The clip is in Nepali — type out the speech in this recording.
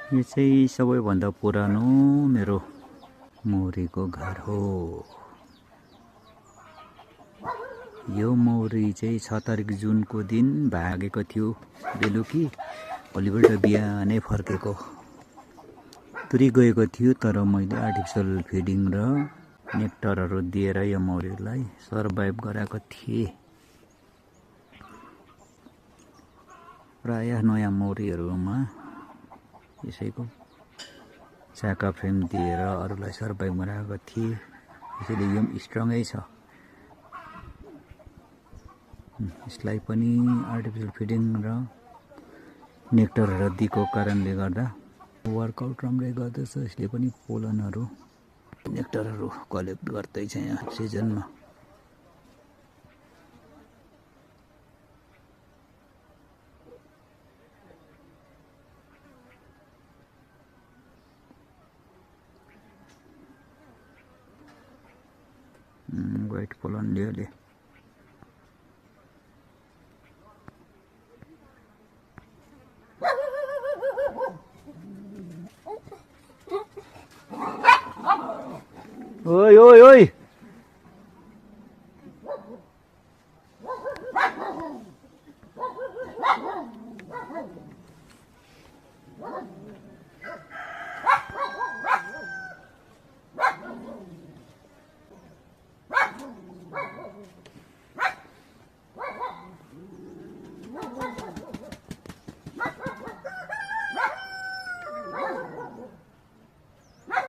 यो चाहिँ सबैभन्दा पुरानो मेरो मौरीको घर हो। यो मौरी चाहिँ 6 तारिक जुनको दिन भागेको थियो बेलुकी, भोलिपल्ट बिहानै फर्केको तुरी गएको थियो। तर मैले आर्टिफिसियल फिडिङ र नेक्टरहरू दिएर यो मौरीलाई सर्भाइभ गराएको थिएँ। प्रायः नयाँ मौरीहरूमा यसैको चाका फ्रेम दिएर अरूलाई सर्भाइभ गराएको थिएँ, यसैले यो स्ट्रङै छ। यसलाई पनि आर्टिफिसियल फिडिङ र नेक्टरहरू दिएको कारणले गर्दा वर्कआउट राम्रै गर्दैछ। यसले पनि पोलनहरू नेक्टरहरू कलेक्ट गर्दैछ यहाँ सिजनमा। व्हाइट पोलन लियोले ओइ ओइ ओइ